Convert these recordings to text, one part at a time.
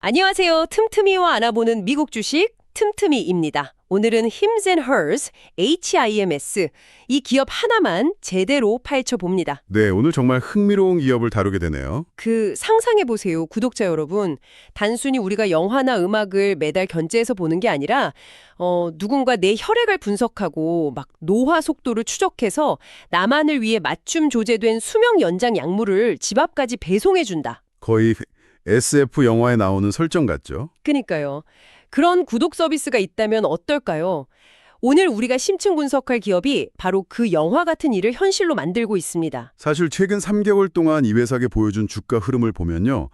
안녕하세요. 틈틈이와 알아보는 미국 주식 틈틈이입니다. 오늘은 Hims and Hers, HIMS, 이 기업 하나만 제대로 파헤쳐봅니다. 네, 오늘 정말 흥미로운 기업을 다루게 되네요. 상상해보세요, 구독자 여러분. 단순히 우리가 영화나 음악을 매달 견제해서 보는 게 아니라 누군가 내 혈액을 분석하고 막 노화 속도를 추적해서 나만을 위해 맞춤 조제된 수명 연장 약물을 집 앞까지 배송해준다. 거의 SF 영화에 나오는 설정 같죠? 그니까요. 그런 구독 서비스가 있다면 어떨까요? 오늘 우리가 심층 분석할 기업이 바로 그 영화 같은 일을 현실로 만들고 있습니다. 사실 최근 3개월 동안 이 회사가 보여준 주가 흐름을 보면요.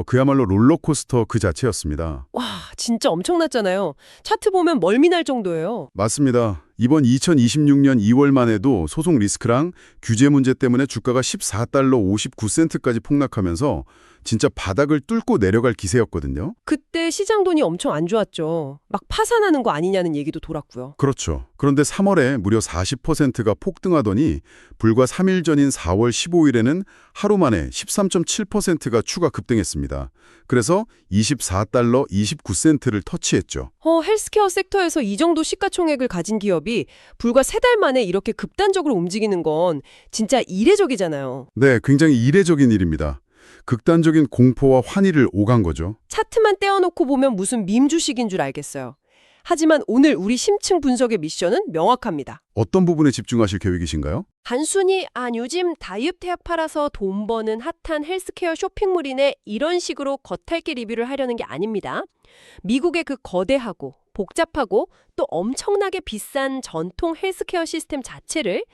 그야말로 롤러코스터 그 자체였습니다. 와, 진짜 엄청났잖아요. 차트 보면 멀미날 정도예요. 맞습니다. 이번 2026년 2월만 해도 소송 리스크랑 규제 문제 때문에 주가가 14달러 59센트까지 폭락하면서 진짜 바닥을 뚫고 내려갈 기세였거든요. 그때 시장 돈이 엄청 안 좋았죠. 막 파산하는 거 아니냐는 얘기도 돌았고요. 그렇죠. 그런데 3월에 무려 40%가 폭등하더니 불과 3일 전인 4월 15일에는 하루 만에 13.7%가 추가 급등했습니다. 그래서 24달러 29센트를 터치했죠. 헬스케어 섹터에서 이 정도 시가총액을 가진 기업이 불과 3달 만에 이렇게 급단적으로 움직이는 건 진짜 이례적이잖아요. 네, 굉장히 이례적인 일입니다. 극단적인 공포와 환희를 오간 거죠. 차트만 떼어놓고 보면 무슨 밈 주식인 줄 알겠어요. 하지만 오늘 우리 심층 분석의 미션은 명확합니다. 어떤 부분에 집중하실 계획이신가요? 단순히 요즘 다이어트 약 팔아서 돈 버는 핫한 헬스케어 쇼핑몰이네 이런 식으로 겉핥기 리뷰를 하려는 게 아닙니다. 미국의 그 거대하고 복잡하고 또 엄청나게 비싼 전통 헬스케어 시스템 자체를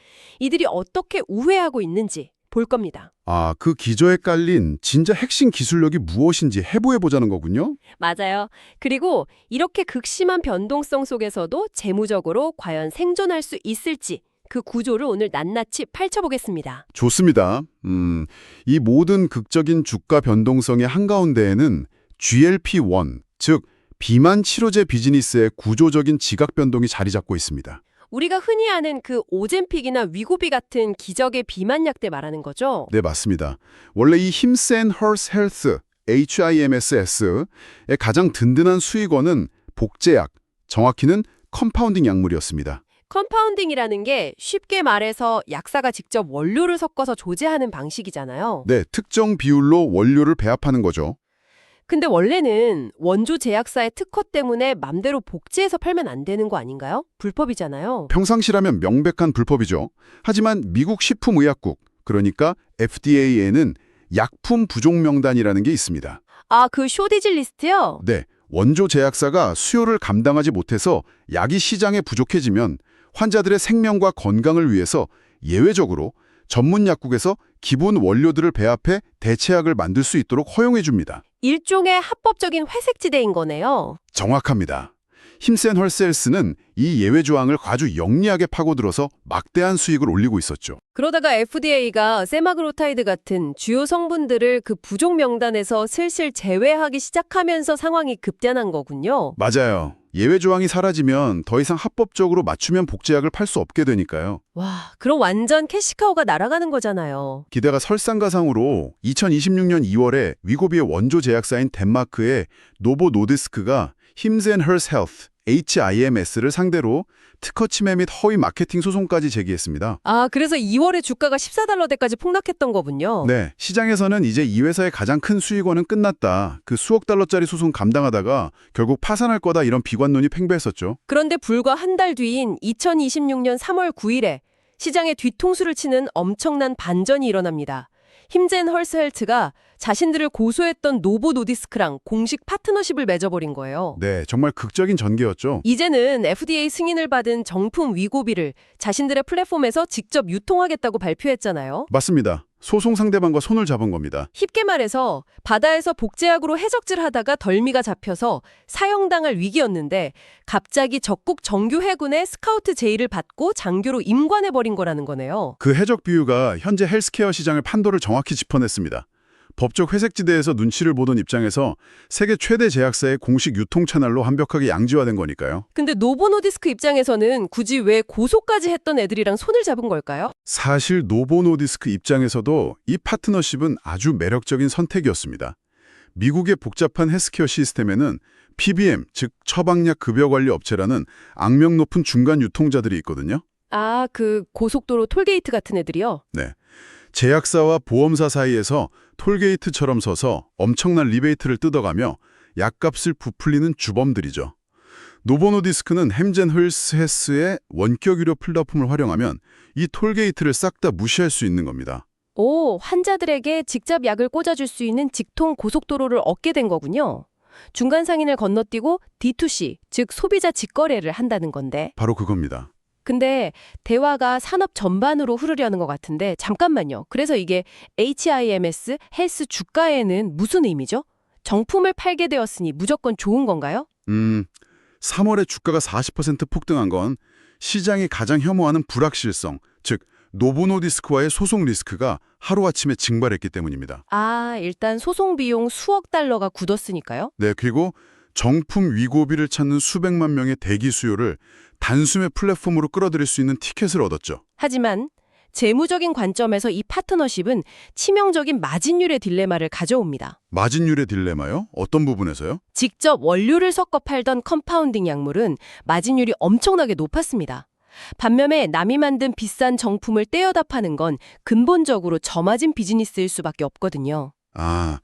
이들이 어떻게 우회하고 있는지 볼 겁니다. 그 기저에 깔린 진짜 핵심 기술력이 무엇인지 해부해보자는 거군요. 맞아요. 그리고 이렇게 극심한 변동성 속에서도 재무적으로 과연 생존할 수 있을지 그 구조를 오늘 낱낱이 파헤쳐보겠습니다. 좋습니다. 이 모든 극적인 주가 변동성의 한가운데에는 GLP-1, 즉 비만 치료제 비즈니스의 구조적인 지각 변동이 자리 잡고 있습니다. 우리가 흔히 아는 그 오젬픽이나 위고비 같은 기적의 비만약대 말하는 거죠? 네, 맞습니다. 원래 이 Hims and Hers Health, HIMSS의 가장 든든한 수익원은 복제약, 정확히는 컴파운딩 약물이었습니다. 컴파운딩이라는 게 쉽게 말해서 약사가 직접 원료를 섞어서 조제하는 방식이잖아요. 네, 특정 비율로 원료를 배합하는 거죠. 근데 원래는 원조 제약사의 특허 때문에 맘대로 복제해서 팔면 안 되는 거 아닌가요? 불법이잖아요. 평상시라면 명백한 불법이죠. 하지만 미국 식품의약국, 그러니까 FDA에는 약품 부족 명단이라는 게 있습니다. 그 쇼디지 리스트요? 네, 원조 제약사가 수요를 감당하지 못해서 약이 시장에 부족해지면 환자들의 생명과 건강을 위해서 예외적으로 전문 약국에서 기본 원료들을 배합해 대체약을 만들 수 있도록 허용해 줍니다. 일종의 합법적인 회색지대인 거네요. 정확합니다. 힘센 헐셀스는 이 예외 조항을 아주 영리하게 파고들어서 막대한 수익을 올리고 있었죠. 그러다가 FDA가 세마그로타이드 같은 주요 성분들을 그 부족 명단에서 슬슬 제외하기 시작하면서 상황이 급변한 거군요. 맞아요. 예외 조항이 사라지면 더 이상 합법적으로 맞춤형 복제약을 팔 수 없게 되니까요. 와, 그럼 완전 캐시카우가 날아가는 거잖아요. 기대가 설상가상으로 2026년 2월에 위고비의 원조 제약사인 덴마크의 노보 노디스크가 Hims and Hers Health, HIMS를 상대로 특허 침해 및 허위 마케팅 소송까지 제기했습니다. 그래서 2월에 주가가 14달러대까지 폭락했던 거군요. 네, 시장에서는 이제 이 회사의 가장 큰 수익원은 끝났다. 그 수억 달러짜리 소송 감당하다가 결국 파산할 거다 이런 비관론이 팽배했었죠. 그런데 불과 한 달 뒤인 2026년 3월 9일에 시장에 뒤통수를 치는 엄청난 반전이 일어납니다. 힘젠 헐스헬트가 자신들을 고소했던 노보 노디스크랑 공식 파트너십을 맺어버린 거예요. 네, 정말 극적인 전개였죠. 이제는 FDA 승인을 받은 정품 위고비를 자신들의 플랫폼에서 직접 유통하겠다고 발표했잖아요. 맞습니다. 소송 상대방과 손을 잡은 겁니다. 쉽게 말해서 바다에서 복제약으로 해적질하다가 덜미가 잡혀서 사형당할 위기였는데 갑자기 적국 정규 해군의 스카우트 제의를 받고 장교로 임관해버린 거라는 거네요. 그 해적 비유가 현재 헬스케어 시장의 판도를 정확히 짚어냈습니다. 법적 회색지대에서 눈치를 보던 입장에서 세계 최대 제약사의 공식 유통 채널로 완벽하게 양지화된 거니까요. 근데 노보노디스크 입장에서는 굳이 왜 고소까지 했던 애들이랑 손을 잡은 걸까요? 사실 노보노디스크 입장에서도 이 파트너십은 아주 매력적인 선택이었습니다. 미국의 복잡한 헬스케어 시스템에는 PBM, 즉 처방약 급여 관리 업체라는 악명 높은 중간 유통자들이 있거든요. 아, 그 고속도로 톨게이트 같은 애들이요? 네. 제약사와 보험사 사이에서 톨게이트처럼 서서 엄청난 리베이트를 뜯어가며 약값을 부풀리는 주범들이죠. 노보노디스크는 햄젠 헬스의 원격 의료 플랫폼을 활용하면 이 톨게이트를 싹 다 무시할 수 있는 겁니다. 오, 환자들에게 직접 약을 꽂아줄 수 있는 직통 고속도로를 얻게 된 거군요. 중간 상인을 건너뛰고 D2C, 즉 소비자 직거래를 한다는 건데. 바로 그겁니다. 근데 대화가 산업 전반으로 흐르려는 것 같은데 잠깐만요. 그래서 이게 HIMS, 헬스 주가에는 무슨 의미죠? 정품을 팔게 되었으니 무조건 좋은 건가요? 3월에 주가가 40% 폭등한 건 시장이 가장 혐오하는 불확실성, 즉 노보노디스크와의 소송 리스크가 하루아침에 증발했기 때문입니다. 아, 일단 소송 비용 수억 달러가 굳었으니까요? 네, 그리고 정품 위고비를 찾는 수백만 명의 대기 수요를 단숨에 플랫폼으로 끌어들일 수 있는 티켓을 얻었죠. 하지만 재무적인 관점에서 이 파트너십은 치명적인 마진율의 딜레마를 가져옵니다. 마진율의 딜레마요? 어떤 부분에서요? 직접 원료를 섞어 팔던 컴파운딩 약물은 마진율이 엄청나게 높았습니다. 반면에 남이 만든 비싼 정품을 떼어다 파는 건 근본적으로 저마진 비즈니스일 수밖에 없거든요. 아,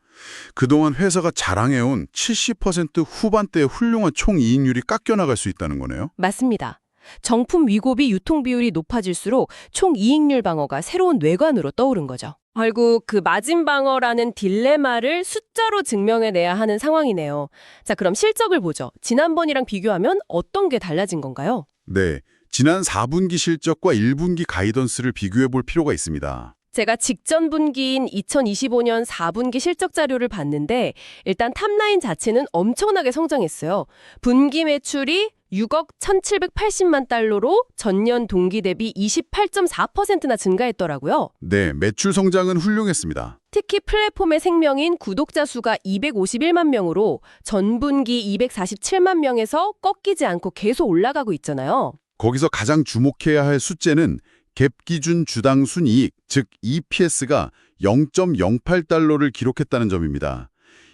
그동안 회사가 자랑해온 70% 후반대의 훌륭한 총이익률이 깎여나갈 수 있다는 거네요? 맞습니다. 정품 위고비 유통 비율이 높아질수록 총 이익률 방어가 새로운 뇌관으로 떠오른 거죠. 결국 그 마진 방어라는 딜레마를 숫자로 증명해내야 하는 상황이네요. 자, 그럼 실적을 보죠. 지난번이랑 비교하면 어떤 게 달라진 건가요? 네, 지난 4분기 실적과 1분기 가이던스를 비교해 볼 필요가 있습니다. 제가 직전 분기인 2025년 4분기 실적 자료를 봤는데 일단 탑라인 자체는 엄청나게 성장했어요. 분기 매출이 6억 1,780만 달러로 전년 동기 대비 28.4%나 증가했더라고요. 네, 매출 성장은 훌륭했습니다. 특히 플랫폼의 생명인 구독자 수가 251만 명으로 전분기 247만 명에서 꺾이지 않고 계속 올라가고 있잖아요. 거기서 가장 주목해야 할 숫자는 갭 기준 주당 순이익, 즉 EPS가 0.08달러를 기록했다는 점입니다.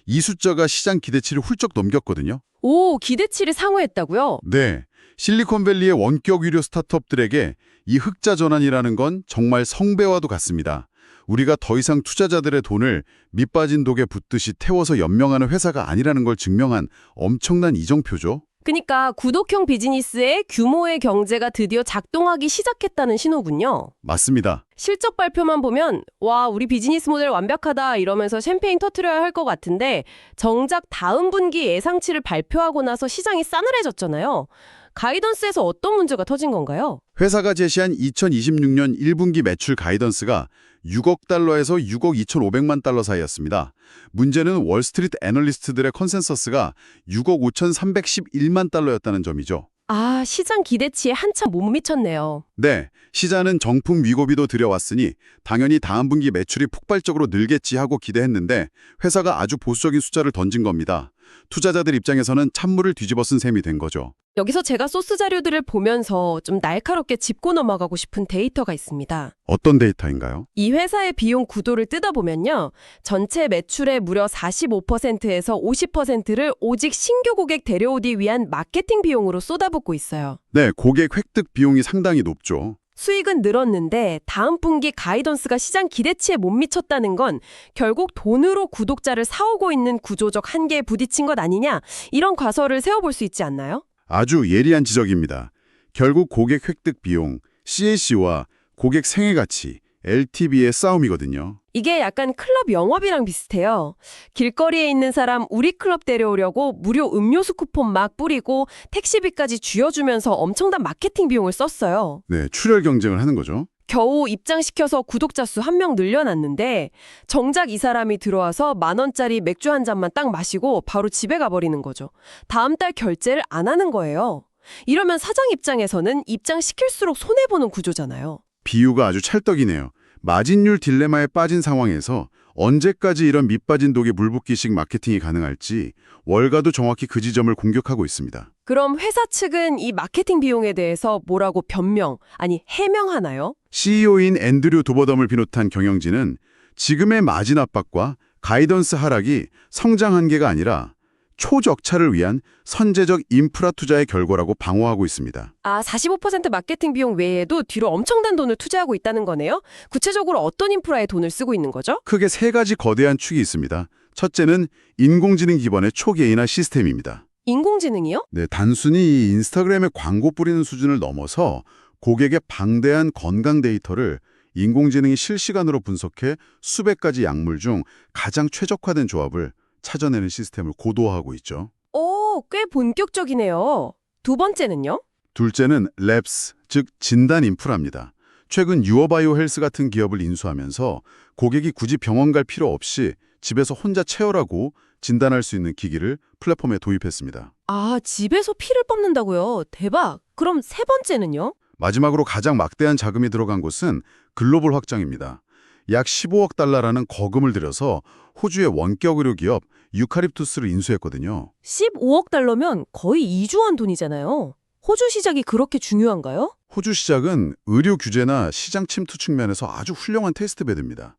이 숫자가 시장 기대치를 훌쩍 넘겼거든요. 오, 기대치를 상회했다고요? 네, 실리콘밸리의 원격 의료 스타트업들에게 이 흑자 전환이라는 건 정말 성배와도 같습니다. 우리가 더 이상 투자자들의 돈을 밑빠진 독에 붓듯이 태워서 연명하는 회사가 아니라는 걸 증명한 엄청난 이정표죠. 그러니까 구독형 비즈니스의 규모의 경제가 드디어 작동하기 시작했다는 신호군요. 맞습니다. 실적 발표만 보면 와, 우리 비즈니스 모델 완벽하다 이러면서 샴페인 터트려야 할 것 같은데 정작 다음 분기 예상치를 발표하고 나서 시장이 싸늘해졌잖아요. 가이던스에서 어떤 문제가 터진 건가요? 회사가 제시한 2026년 1분기 매출 가이던스가 6억 달러에서 6억 2,500만 달러 사이였습니다. 문제는 월스트리트 애널리스트들의 컨센서스가 6억 5,311만 달러였다는 점이죠. 아, 시장 기대치에 한참 못 미쳤네요. 네, 시장은 정품 위고비도 들여왔으니 당연히 다음 분기 매출이 폭발적으로 늘겠지 하고 기대했는데 회사가 아주 보수적인 숫자를 던진 겁니다. 투자자들 입장에서는 찬물을 뒤집어 쓴 셈이 된 거죠. 여기서 제가 소스 자료들을 보면서 좀 날카롭게 짚고 넘어가고 싶은 데이터가 있습니다. 어떤 데이터인가요? 이 회사의 비용 구도를 뜯어보면요. 전체 매출의 무려 45%에서 50%를 오직 신규 고객 데려오기 위한 마케팅 비용으로 쏟아붓고 있어요. 네, 고객 획득 비용이 상당히 높죠. 수익은 늘었는데 다음 분기 가이던스가 시장 기대치에 못 미쳤다는 건 결국 돈으로 구독자를 사오고 있는 구조적 한계에 부딪힌 것 아니냐, 이런 과서를 세워볼 수 있지 않나요? 아주 예리한 지적입니다. 결국 고객 획득 비용, CAC와 고객 생애 가치, LTV의 싸움이거든요. 이게 약간 클럽 영업이랑 비슷해요. 길거리에 있는 사람 우리 클럽 데려오려고 무료 음료수 쿠폰 막 뿌리고 택시비까지 쥐어주면서 엄청난 마케팅 비용을 썼어요. 네, 출혈 경쟁을 하는 거죠. 겨우 입장시켜서 구독자 수 1명 늘려놨는데 정작 이 사람이 들어와서 10,000원짜리 맥주 한 잔만 딱 마시고 바로 집에 가버리는 거죠. 다음 달 결제를 안 하는 거예요. 이러면 사장 입장에서는 입장시킬수록 손해보는 구조잖아요. 비유가 아주 찰떡이네요. 마진율 딜레마에 빠진 상황에서 언제까지 이런 밑빠진 독에 물붓기식 마케팅이 가능할지 월가도 정확히 그 지점을 공격하고 있습니다. 그럼 회사 측은 이 마케팅 비용에 대해서 뭐라고 변명, 아니 해명하나요? CEO인 앤드류 도버덤을 비롯한 경영진은 지금의 마진 압박과 가이던스 하락이 성장 한계가 아니라 초적차를 위한 선제적 인프라 투자의 결과라고 방어하고 있습니다. 아, 45% 마케팅 비용 외에도 뒤로 엄청난 돈을 투자하고 있다는 거네요? 구체적으로 어떤 인프라에 돈을 쓰고 있는 거죠? 크게 세 가지 거대한 축이 있습니다. 첫째는 인공지능 기반의 초개인화 시스템입니다. 인공지능이요? 네, 단순히 이 인스타그램에 광고 뿌리는 수준을 넘어서 고객의 방대한 건강 데이터를 인공지능이 실시간으로 분석해 수백 가지 약물 중 가장 최적화된 조합을 찾아내는 시스템을 고도화하고 있죠. 오, 꽤 본격적이네요. 두 번째는요? 둘째는 랩스, 즉 진단 인프라입니다. 최근 유어바이오 헬스 같은 기업을 인수하면서 고객이 굳이 병원 갈 필요 없이 집에서 혼자 체열하고 진단할 수 있는 기기를 플랫폼에 도입했습니다. 아, 집에서 피를 뽑는다고요? 대박. 그럼 세 번째는요? 마지막으로 가장 막대한 자금이 들어간 곳은 글로벌 확장입니다. 약 15억 달러라는 거금을 들여서 호주의 원격 의료 기업 유카립투스를 인수했거든요. 15억 달러면 거의 2조 원 돈이잖아요. 호주 시작이 그렇게 중요한가요? 호주 시작은 의료 규제나 시장 침투 측면에서 아주 훌륭한 테스트베드입니다.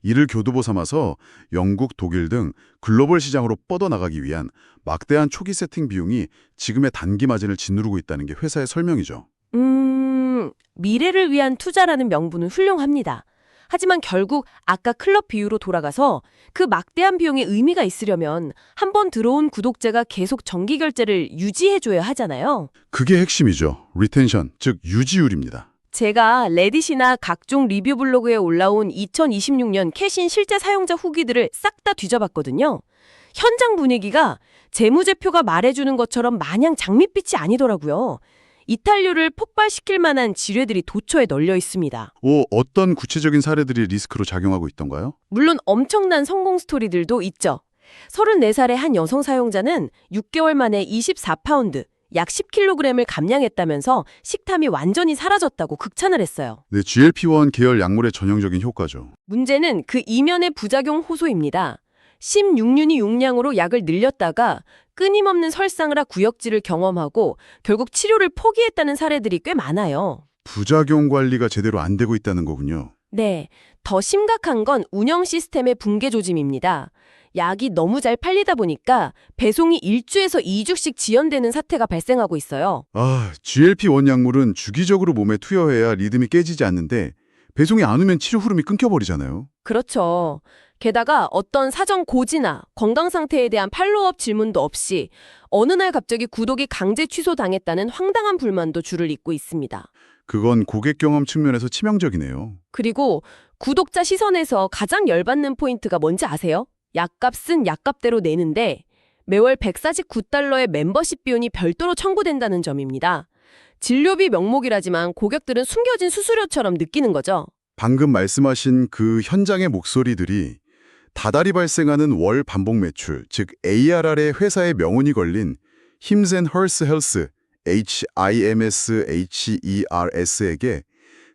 이를 교두보 삼아서 영국, 독일 등 글로벌 시장으로 뻗어나가기 위한 막대한 초기 세팅 비용이 지금의 단기 마진을 짓누르고 있다는 게 회사의 설명이죠. 미래를 위한 투자라는 명분은 훌륭합니다. 하지만 결국 아까 클럽 비유로 돌아가서 그 막대한 비용의 의미가 있으려면 한 번 들어온 구독자가 계속 정기 결제를 유지해줘야 하잖아요. 그게 핵심이죠. 리텐션, 즉 유지율입니다. 제가 레딧이나 각종 리뷰 블로그에 올라온 2026년 캐신 실제 사용자 후기들을 싹 다 뒤져봤거든요. 현장 분위기가 재무제표가 말해주는 것처럼 마냥 장밋빛이 아니더라고요. 이탈률을 폭발시킬 만한 지뢰들이 도처에 널려 있습니다. 어떤 구체적인 사례들이 리스크로 작용하고 있던가요? 물론 엄청난 성공 스토리들도 있죠. 34살의 한 여성 사용자는 6개월 만에 24파운드, 약 10kg을 감량했다면서 식탐이 완전히 사라졌다고 극찬을 했어요. 네, GLP-1 계열 약물의 전형적인 효과죠. 문제는 그 이면의 부작용 호소입니다. 16년이 용량으로 약을 늘렸다가 끊임없는 설상을 구역질을 경험하고 결국 치료를 포기했다는 사례들이 꽤 많아요. 부작용 관리가 제대로 안 되고 있다는 거군요. 네, 더 심각한 건 운영 시스템의 붕괴 조짐입니다. 약이 너무 잘 팔리다 보니까 배송이 1주에서 2주씩 지연되는 사태가 발생하고 있어요. GLP-1 약물은 주기적으로 몸에 투여해야 리듬이 깨지지 않는데 배송이 안 오면 치료 흐름이 끊겨버리잖아요. 그렇죠. 게다가 어떤 사전 고지나 건강 상태에 대한 팔로우업 질문도 없이 어느 날 갑자기 구독이 강제 취소당했다는 황당한 불만도 줄을 잇고 있습니다. 그건 고객 경험 측면에서 치명적이네요. 그리고 구독자 시선에서 가장 열받는 포인트가 뭔지 아세요? 약값은 약값대로 내는데 매월 149달러의 멤버십 비용이 별도로 청구된다는 점입니다. 진료비 명목이라지만 고객들은 숨겨진 수수료처럼 느끼는 거죠. 방금 말씀하신 그 현장의 목소리들이 다달이 발생하는 월 반복 매출, 즉 ARR의 회사의 명운이 걸린 힘스 앤 헐스 헬스, HIMSHERS에게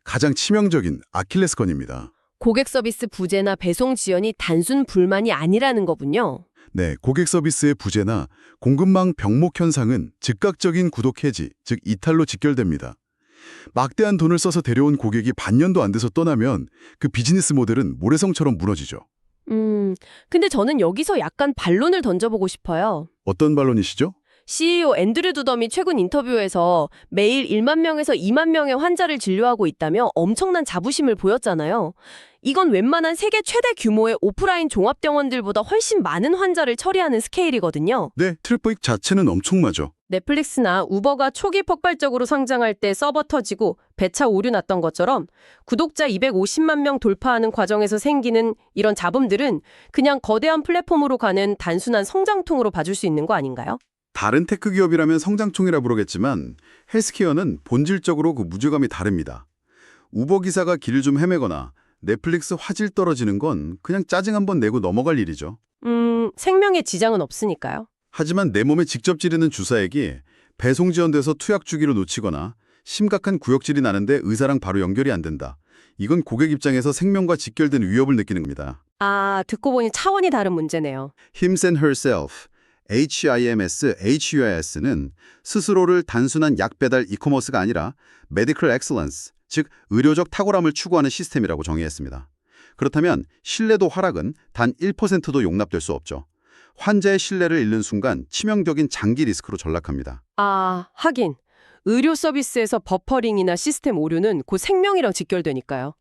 가장 치명적인 아킬레스건입니다. 고객 서비스 부재나 배송 지연이 단순 불만이 아니라는 거군요. 네, 고객 서비스의 부재나 공급망 병목 현상은 즉각적인 구독 해지, 즉 이탈로 직결됩니다. 막대한 돈을 써서 데려온 고객이 반년도 안 돼서 떠나면 그 비즈니스 모델은 모래성처럼 무너지죠. 근데 저는 여기서 약간 반론을 던져보고 싶어요. 어떤 반론이시죠? CEO 앤드류 두덤이 최근 인터뷰에서 매일 1만 명에서 2만 명의 환자를 진료하고 있다며 엄청난 자부심을 보였잖아요. 이건 웬만한 세계 최대 규모의 오프라인 종합병원들보다 훨씬 많은 환자를 처리하는 스케일이거든요. 네, 트래픽 자체는 엄청나죠. 넷플릭스나 우버가 초기 폭발적으로 성장할 때 서버 터지고 배차 오류 났던 것처럼 구독자 250만 명 돌파하는 과정에서 생기는 이런 잡음들은 그냥 거대한 플랫폼으로 가는 단순한 성장통으로 봐줄 수 있는 거 아닌가요? 다른 테크 기업이라면 성장통이라 부르겠지만 헬스케어는 본질적으로 그 무게감이 다릅니다. 우버 기사가 길을 좀 헤매거나 넷플릭스 화질 떨어지는 건 그냥 짜증 한번 내고 넘어갈 일이죠. 생명에 지장은 없으니까요. 하지만 내 몸에 직접 지르는 주사액이 배송 지연돼서 투약 주기로 놓치거나 심각한 구역질이 나는데 의사랑 바로 연결이 안 된다. 이건 고객 입장에서 생명과 직결된 위협을 느끼는 겁니다. 아, 듣고 보니 차원이 다른 문제네요. Hims and Herself, HIMSHERS는 스스로를 단순한 약 배달 이커머스가 아니라 Medical Excellence, 즉 의료적 탁월함을 추구하는 시스템이라고 정의했습니다. 그렇다면 신뢰도 하락은 단 1%도 용납될 수 없죠. 환자의 신뢰를 잃는 순간 치명적인 장기 리스크로 전락합니다. 아, 하긴. 의료 서비스에서 버퍼링이나 시스템 오류는 곧 생명이랑 직결되니까요.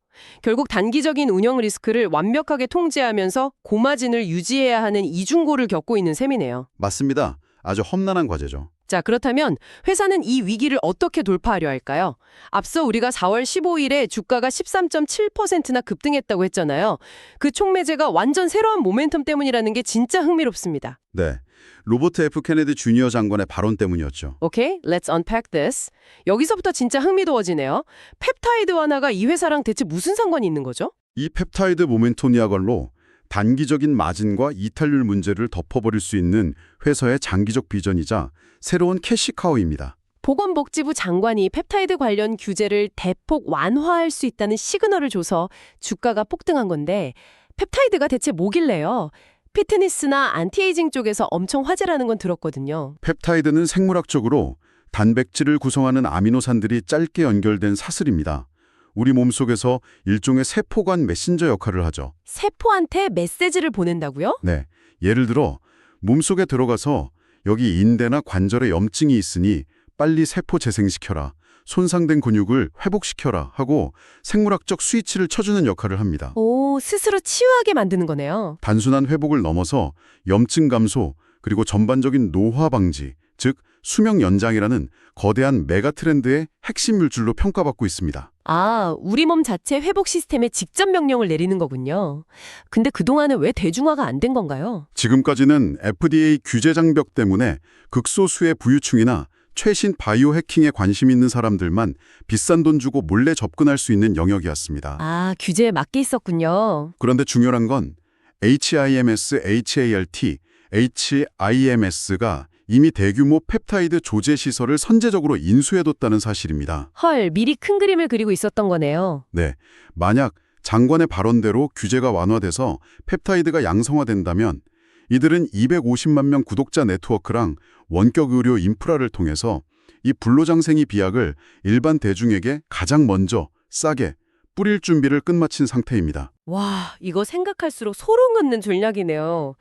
결국 단기적인 운영 리스크를 완벽하게 통제하면서 고마진을 유지해야 하는 이중고를 겪고 있는 셈이네요. 맞습니다. 아주 험난한 과제죠. 자, 그렇다면 회사는 이 위기를 어떻게 돌파하려 할까요? 앞서 우리가 4월 15일에 주가가 13.7%나 급등했다고 했잖아요. 그 촉매제가 완전 새로운 모멘텀 때문이라는 게 진짜 흥미롭습니다. 네, 로버트 F. 케네디 주니어 장관의 발언 때문이었죠. 오케이, let's unpack this. 여기서부터 진짜 흥미로워지네요. 펩타이드 완화가 이 회사랑 대체 무슨 상관이 있는 거죠? 이 펩타이드 모멘토니아걸로 단기적인 마진과 이탈률 문제를 덮어버릴 수 있는 회사의 장기적 비전이자 새로운 캐시카우입니다. 보건복지부 장관이 펩타이드 관련 규제를 대폭 완화할 수 있다는 시그널을 줘서 주가가 폭등한 건데 펩타이드가 대체 뭐길래요? 피트니스나 안티에이징 쪽에서 엄청 화제라는 건 들었거든요. 펩타이드는 생물학적으로 단백질을 구성하는 아미노산들이 짧게 연결된 사슬입니다. 우리 몸속에서 일종의 세포간 메신저 역할을 하죠. 세포한테 메시지를 보낸다고요? 네, 예를 들어 몸속에 들어가서 여기 인대나 관절에 염증이 있으니 빨리 세포 재생시켜라, 손상된 근육을 회복시켜라 하고 생물학적 스위치를 쳐주는 역할을 합니다. 오, 스스로 치유하게 만드는 거네요. 단순한 회복을 넘어서 염증 감소, 그리고 전반적인 노화 방지, 즉 수명 연장이라는 거대한 메가 트렌드의 핵심 물질로 평가받고 있습니다. 아, 우리 몸 자체 회복 시스템에 직접 명령을 내리는 거군요. 근데 그동안은 왜 대중화가 안 된 건가요? 지금까지는 FDA 규제 장벽 때문에 극소수의 부유층이나 최신 바이오 해킹에 관심 있는 사람들만 비싼 돈 주고 몰래 접근할 수 있는 영역이었습니다. 아, 규제에 맞게 있었군요. 그런데 중요한 건 HIMS, HALT, HIMS가 이미 대규모 펩타이드 조제 시설을 선제적으로 인수해뒀다는 사실입니다. 헐, 미리 큰 그림을 그리고 있었던 거네요. 네, 만약 장관의 발언대로 규제가 완화돼서 펩타이드가 양성화된다면 이들은 250만 명 구독자 네트워크랑 원격 의료 인프라를 통해서 이 불로장생이 비약을 일반 대중에게 가장 먼저 싸게 뿌릴 준비를 끝마친 상태입니다. 와, 이거 생각할수록 소름 돋는 전략이네요.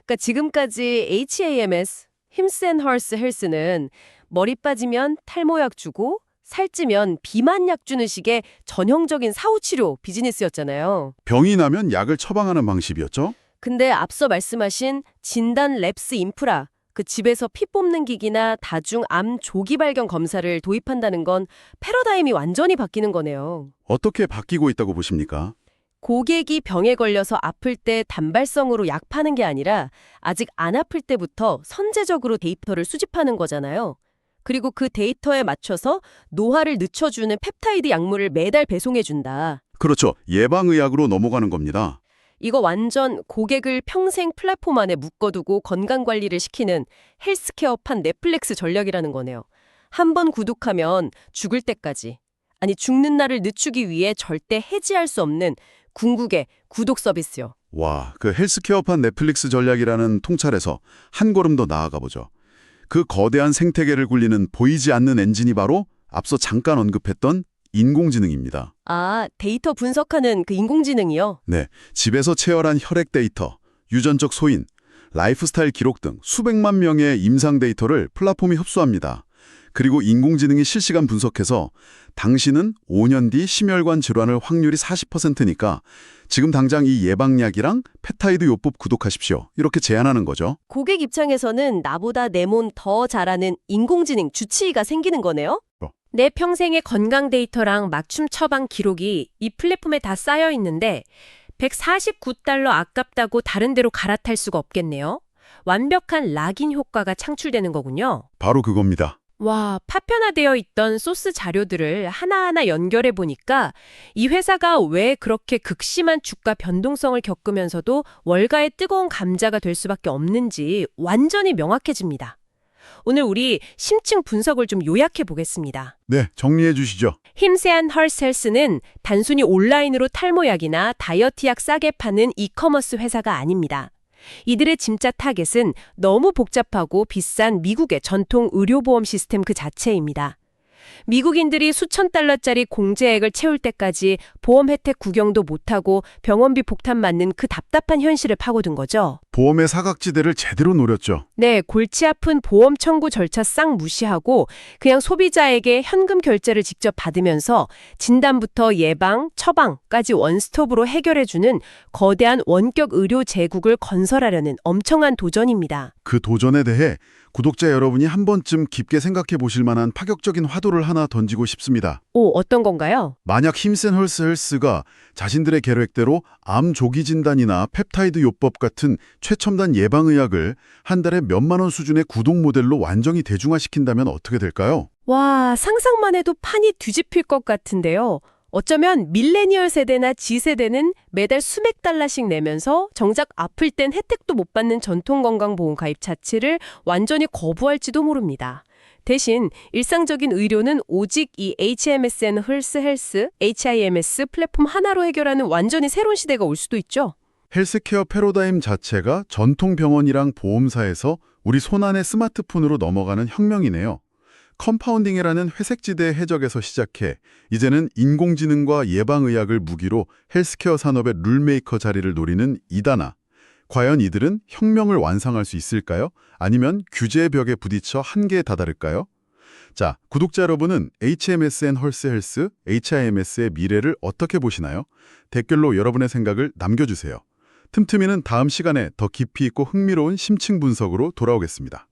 그러니까 지금까지 HAMS, 힘스 앤 헐스 헬스는 머리 빠지면 탈모약 주고 살찌면 비만약 주는 식의 전형적인 사후치료 비즈니스였잖아요. 병이 나면 약을 처방하는 방식이었죠? 근데 앞서 말씀하신 진단 랩스 인프라, 그 집에서 피 뽑는 기기나 다중 암 조기 발견 검사를 도입한다는 건 패러다임이 완전히 바뀌는 거네요. 어떻게 바뀌고 있다고 보십니까? 고객이 병에 걸려서 아플 때 단발성으로 약 파는 게 아니라 아직 안 아플 때부터 선제적으로 데이터를 수집하는 거잖아요. 그리고 그 데이터에 맞춰서 노화를 늦춰주는 펩타이드 약물을 매달 배송해준다. 그렇죠. 예방의학으로 넘어가는 겁니다. 이거 완전 고객을 평생 플랫폼 안에 묶어두고 건강관리를 시키는 헬스케어판 넷플릭스 전략이라는 거네요. 한 번 구독하면 죽을 때까지, 아니 죽는 날을 늦추기 위해 절대 해지할 수 없는 궁극의 구독 서비스요. 와, 그 헬스케어판 넷플릭스 전략이라는 통찰에서 한 걸음 더 나아가 보죠. 그 거대한 생태계를 굴리는 보이지 않는 엔진이 바로 앞서 잠깐 언급했던 인공지능입니다. 아, 데이터 분석하는 그 인공지능이요? 네, 집에서 채열한 혈액 데이터, 유전적 소인, 라이프스타일 기록 등 수백만 명의 임상 데이터를 플랫폼이 흡수합니다. 그리고 인공지능이 실시간 분석해서 당신은 5년 뒤 심혈관 질환을 확률이 40%니까 지금 당장 이 예방약이랑 펩타이드 요법 구독하십시오. 이렇게 제안하는 거죠. 고객 입장에서는 나보다 내 몸 더 잘하는 인공지능 주치의가 생기는 거네요? 내 평생의 건강 데이터랑 맞춤 처방 기록이 이 플랫폼에 다 쌓여 있는데 149달러 아깝다고 다른 데로 갈아탈 수가 없겠네요. 완벽한 락인 효과가 창출되는 거군요. 바로 그겁니다. 와, 파편화되어 있던 소스 자료들을 하나하나 연결해 보니까 이 회사가 왜 그렇게 극심한 주가 변동성을 겪으면서도 월가의 뜨거운 감자가 될 수밖에 없는지 완전히 명확해집니다. 오늘 우리 심층 분석을 좀 요약해 보겠습니다. 네, 정리해 주시죠. 힘세한 헐셀스는 단순히 온라인으로 탈모약이나 다이어트약 싸게 파는 이커머스 회사가 아닙니다. 이들의 진짜 타겟은 너무 복잡하고 비싼 미국의 전통 의료보험 시스템 그 자체입니다. 미국인들이 수천 달러짜리 공제액을 채울 때까지 보험 혜택 구경도 못하고 병원비 폭탄 맞는 그 답답한 현실을 파고든 거죠. 보험의 사각지대를 제대로 노렸죠. 네, 골치 아픈 보험 청구 절차 싹 무시하고 그냥 소비자에게 현금 결제를 직접 받으면서 진단부터 예방, 처방까지 원스톱으로 해결해주는 거대한 원격 의료 제국을 건설하려는 엄청난 도전입니다. 그 도전에 대해 구독자 여러분이 한 번쯤 깊게 생각해 보실 만한 파격적인 화두를 하나 던지고 싶습니다. 오, 어떤 건가요? 만약 힘센 헬스가 자신들의 계획대로 암 조기 진단이나 펩타이드 요법 같은 최첨단 예방의학을 한 달에 몇만 원 수준의 구독 모델로 완전히 대중화시킨다면 어떻게 될까요? 와, 상상만 해도 판이 뒤집힐 것 같은데요. 어쩌면 밀레니얼 세대나 G세대는 매달 수백 달러씩 내면서 정작 아플 땐 혜택도 못 받는 전통건강보험 가입 자체를 완전히 거부할지도 모릅니다. 대신 일상적인 의료는 오직 이 HMSN 헬스, HIMS 플랫폼 하나로 해결하는 완전히 새로운 시대가 올 수도 있죠. 헬스케어 패러다임 자체가 전통 병원이랑 보험사에서 우리 손안의 스마트폰으로 넘어가는 혁명이네요. 컴파운딩이라는 회색지대의 해적에서 시작해 이제는 인공지능과 예방의학을 무기로 헬스케어 산업의 룰메이커 자리를 노리는 이다나. 과연 이들은 혁명을 완성할 수 있을까요? 아니면 규제의 벽에 부딪혀 한계에 다다를까요? 자, 구독자 여러분은 HMSN 헬스, HIMS의 미래를 어떻게 보시나요? 댓글로 여러분의 생각을 남겨주세요. 틈틈이는 다음 시간에 더 깊이 있고 흥미로운 심층 분석으로 돌아오겠습니다.